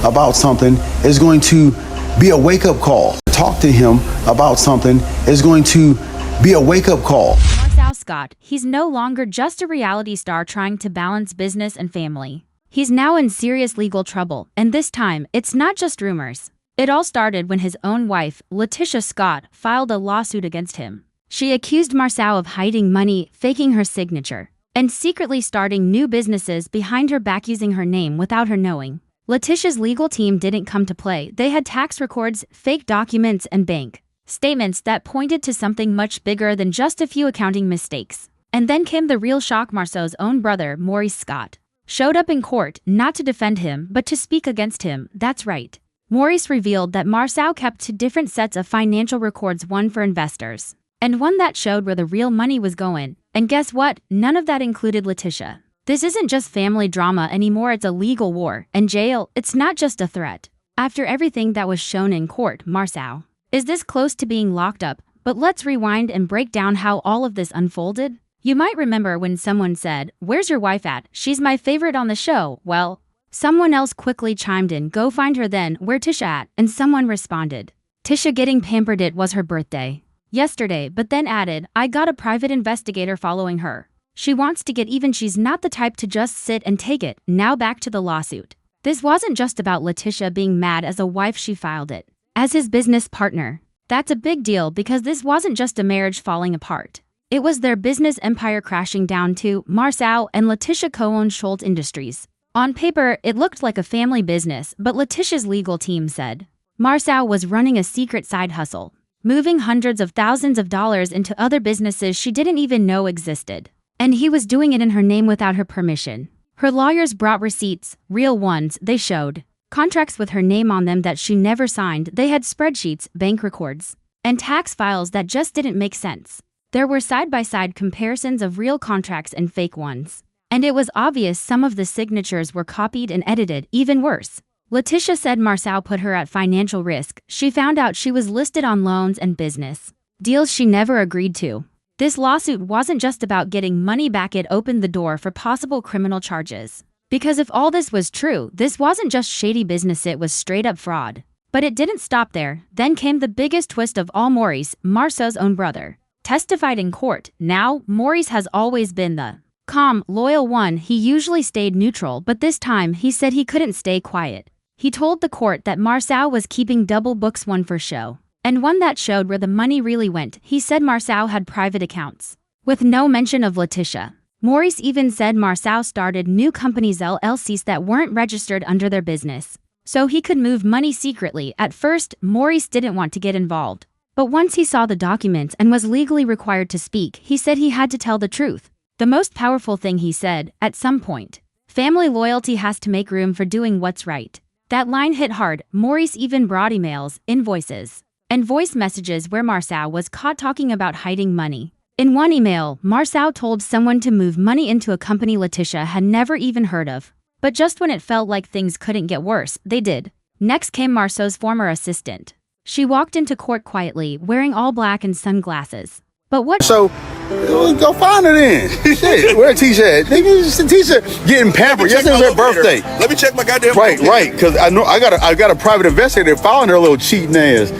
about something is going to be a wake-up call. Talk to him about something is going to be a wake-up call. Marsau Scott, he's no longer just a reality star trying to balance business and family. He's now in serious legal trouble, and this time, it's not just rumors. It all started when his own wife, Latisha Scott, filed a lawsuit against him. She accused Marsau of hiding money, faking her signature, and secretly starting new businesses behind her back using her name without her knowing. Latisha's legal team didn't come to play. They had tax records, fake documents, and bank statements that pointed to something much bigger than just a few accounting mistakes. And then came the real shock. Marsau's own brother, Marsau Scott, showed up in court not to defend him but to speak against him. That's right. Marsau revealed that Marsau kept two different sets of financial records, one for investors and one that showed where the real money was going. And guess what? None of that included Latisha. This isn't just family drama anymore, it's a legal war. And jail, it's not just a threat. After everything that was shown in court, Marsau is this close to being locked up. But let's rewind and break down how all of this unfolded. You might remember when someone said, "Where's your wife at? She's my favorite on the show." Well, someone else quickly chimed in, "Go find her then, where Tisha at?" And someone responded, "Tisha getting pampered, it was her birthday yesterday," but then added, "I got a private investigator following her. She wants to get even, she's not the type to just sit and take it." Now back to the lawsuit. This wasn't just about Latisha being mad as a wife, she filed it as his business partner. That's a big deal because this wasn't just a marriage falling apart. It was their business empire crashing down too. Marsau and Latisha co-owned Schultz Industries. On paper, it looked like a family business, but Latisha's legal team said Marsau was running a secret side hustle, moving hundreds of thousands of dollars into other businesses she didn't even know existed. And he was doing it in her name without her permission. Her lawyers brought receipts, real ones. They showed contracts with her name on them that she never signed. They had spreadsheets, bank records, and tax files that just didn't make sense. There were side-by-side comparisons of real contracts and fake ones. And it was obvious some of the signatures were copied and edited. Even worse, Latisha said Marsau put her at financial risk. She found out she was listed on loans and business deals she never agreed to. This lawsuit wasn't just about getting money back, it opened the door for possible criminal charges. Because if all this was true, this wasn't just shady business, it was straight-up fraud. But it didn't stop there. Then came the biggest twist of all. Marsau's own brother, testified in court. Now, Maurice has always been the calm, loyal one. He usually stayed neutral, but this time he said he couldn't stay quiet. He told the court that Marsau was keeping double books, one for show and one that showed where the money really went. He said Marsau had private accounts with no mention of Latisha. Maurice even said Marsau started new companies, LLCs, that weren't registered under their business, so he could move money secretly. At first, Maurice didn't want to get involved, but once he saw the documents and was legally required to speak, he said he had to tell the truth. The most powerful thing he said, at some point, family loyalty has to make room for doing what's right. That line hit hard. Maurice even brought emails, invoices, and voice messages where Marsau was caught talking about hiding money. In one email, Marsau told someone to move money into a company Latisha had never even heard of. But just when it felt like things couldn't get worse, they did. Next came Marsau's former assistant. She walked into court quietly, wearing all black and sunglasses. But what? So, go find her then. Shit, where Tisha at? Tisha getting pampered. Yesterday's her birthday. Let me check my goddamn. Right. Because I know I got a private investigator following her little cheating ass.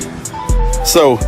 So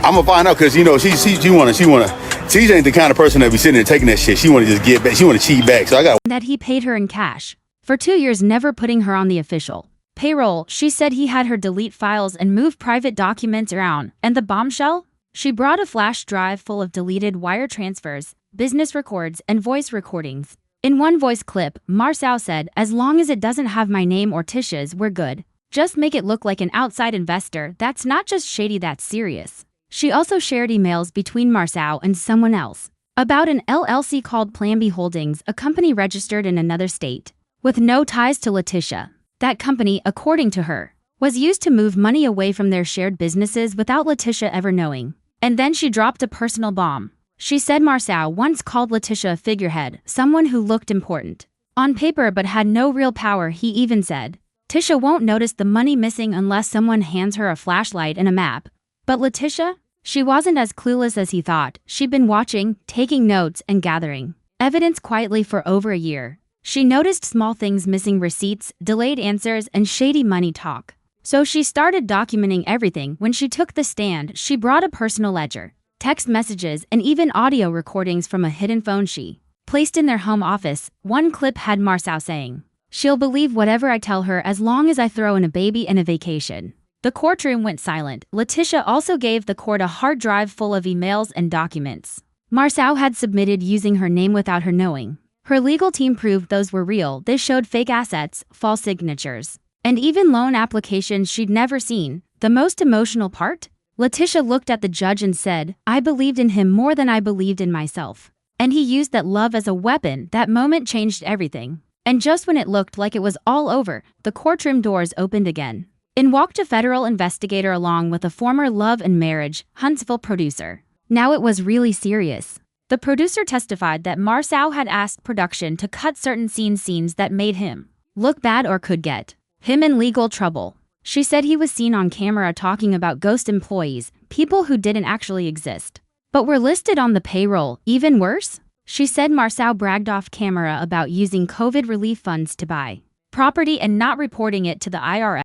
I'm gonna find out because she wanna. Tisha ain't the kind of person that be sitting there taking that shit. She wanna just get back. She wanna cheat back. So I got that he paid her in cash for 2 years, never putting her on the official payroll. She said he had her delete files and move private documents around. And the bombshell? She brought a flash drive full of deleted wire transfers, business records, and voice recordings. In one voice clip, Marsau said, "As long as it doesn't have my name or Tisha's, we're good. Just make it look like an outside investor." That's not just shady, that's serious. She also shared emails between Marsau and someone else about an LLC called Plan B Holdings, a company registered in another state with no ties to Latisha. That company, according to her, was used to move money away from their shared businesses without Latisha ever knowing. And then she dropped a personal bomb. She said Marsau once called Latisha a figurehead, someone who looked important on paper but had no real power. He even said, "Tisha won't notice the money missing unless someone hands her a flashlight and a map." But Latisha? She wasn't as clueless as he thought. She'd been watching, taking notes, and gathering evidence quietly for over a year. She noticed small things: missing receipts, delayed answers, and shady money talk. So she started documenting everything. When she took the stand, she brought a personal ledger, text messages, and even audio recordings from a hidden phone she placed in their home office. One clip had Marsau saying, "She'll believe whatever I tell her as long as I throw in a baby and a vacation." The courtroom went silent. Latisha also gave the court a hard drive full of emails and documents Marsau had submitted using her name without her knowing. Her legal team proved those were real. They showed fake assets, false signatures, and even loan applications she'd never seen. The most emotional part? Latisha looked at the judge and said, "I believed in him more than I believed in myself. And he used that love as a weapon." That moment changed everything. And just when it looked like it was all over, the courtroom doors opened again. In walked a federal investigator along with a former Love and Marriage Huntsville producer. Now it was really serious. The producer testified that Marsau had asked production to cut certain scenes that made him look bad or could get him in legal trouble. She said he was seen on camera talking about ghost employees, people who didn't actually exist, but were listed on the payroll. Even worse, she said Marsau bragged off camera about using COVID relief funds to buy property and not reporting it to the IRS.